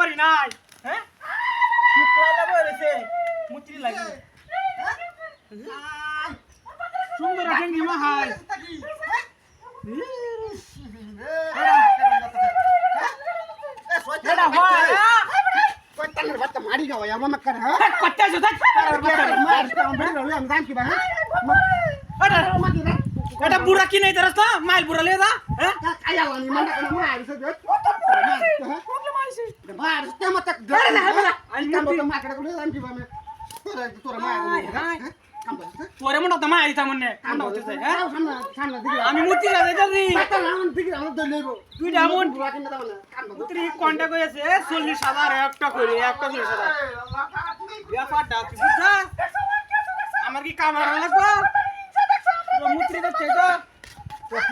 বাড়ি নাই হ্যাঁ শুক্লালা বলেছে মুত্রি লাগি সুন্দর ঠেঙ্গি মা হাই এটা হয় কই তানের বাচ্চা মারি গাও या मम्मा कर हां কত্তা জুতা मार हम बड़ी रहले हम जान की बा এটা বুড়া কি নাই দরস না মাইল বুড়া লে দা হ্যাঁ आया वानी मन का मार से दे প্রবলেম আইছে मार ते मत अरे ना बड़ा आई काम तो माकड़ा को जान की बा में तोरा मार काम बस তোরে মন তো মা আইতা মনে কান্না হইছে হ্যাঁ सामने सामने दिख আমি মুতি যাই যাই বাতা নাম দিক আমরা দই লইব দুইটা মন বুড়া কিনা দাও না কাম মুত্রি কন্টাক্ট হইছে 40000 একটা কইরে একটা 40000 ব্যাপারটা কি বুঝা আমার কি কাম আর লাগবে মুত্রি তো চেজা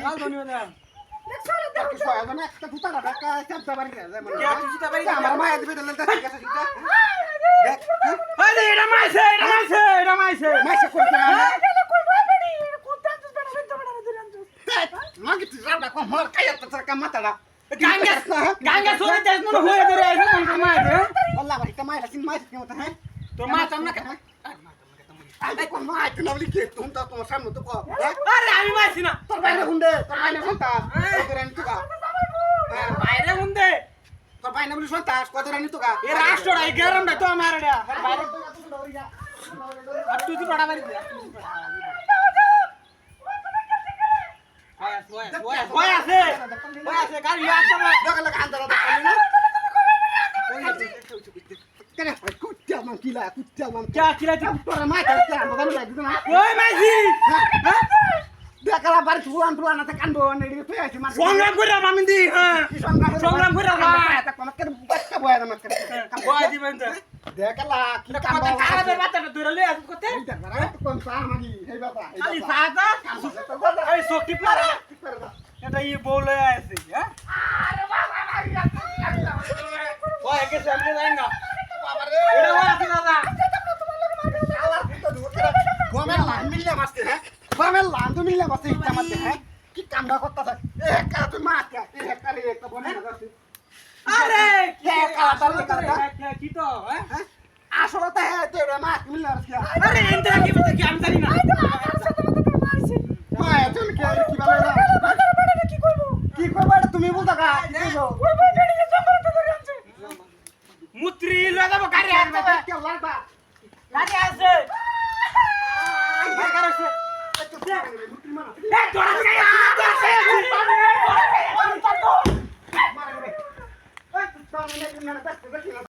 লাল ধন্যবাদ কি সয় মানে একটা ফুটা ঢাকা সব দাবার কে যায় মানে কে তুই জিতা পারি আমার মায়া দিবে দলে ঠিক আছে ঠিক আছে দেখ আরে এটা মাইছে মাইসা কই না গেলে কই বাড়ি কোন তান্তুস বেড়া ধরে আনতুস মাগি তুই রাবড়া কো মার কায়া তো সরকা মাতাড়া গাঙ্গা সোরে দেশ মনে হয়ে ধরে আইছে মন কামাই দে والله বাড়ি কামাই রাসিন মাইস কি মত হ্যাঁ তোর মা চামনা কে আরে কোন মাই তুই নাবলি কে তুই তো তোমার সামনে তো কো আরে আমি মাইছি না তোর বাইরে হুন্ডে তোর বাইরে সন্তাস কত রানি তুগা বাইরে হুন্দে তোর বাইরে বলি সন্তাস কত রানি তুগা এ রাষ্ট্রটা এই গরমটা তো আমার এটা বাইরে আর তুই বড় বাড়ি দে ওই আছে গাড়ি আছে না দেখা লাগা আন্দারা দেখলি না কেন কুত্তা মান কিলা কুত্তা মান क्या किराती তোর মাই তো আমরা জানি লাগি না ওই মাইজি হ্যাঁ দেখালা বাড়ি ফুয়ান না কান্দো নেড়ি তুই আইছিস মার সংগ্রাম করে আমি দি হ্যাঁ সংগ্রাম করে না তা কোন কেন বাচ্চা বয় না মার বয় দিবেন তো দেখালা কি কাম কথা খারাপ বাচ্চা ধরে লই আজ করতে কোন সা মাগি এই বাবা খালি সাদা এই শক্তি পারা এটা ই বলে আছে হ্যাঁ আরে বাবা ওই একে সামনে যাই না বাবা রে এটা ওই আছে দাদা গোমের লান মিললে মাসতে হ্যাঁ গোমের লান তো মিললে মাসতে ইচ্ছা মারতে হ্যাঁ কি কামটা করতেছ এ কা তুই মারতে এ কারে একটা বনে না করছিস আরে কে কাটা কি তো হ্যাঁ আসলে তো হ্যাঁ তুই রে মার মিললে মারছিস আরে এন্তে কি বলতে কি আমি জানি না মা তুমি কি বলে না কি করব এটা তুমি বলতা কা কি করব মুত্রি লয়ে যাব গাড়ি আসবে কে লাগবা গাড়ি আসবে গাড়ি আসবে এ তোরা গাড়ি আসবে মার রে এই তুই তো মনে না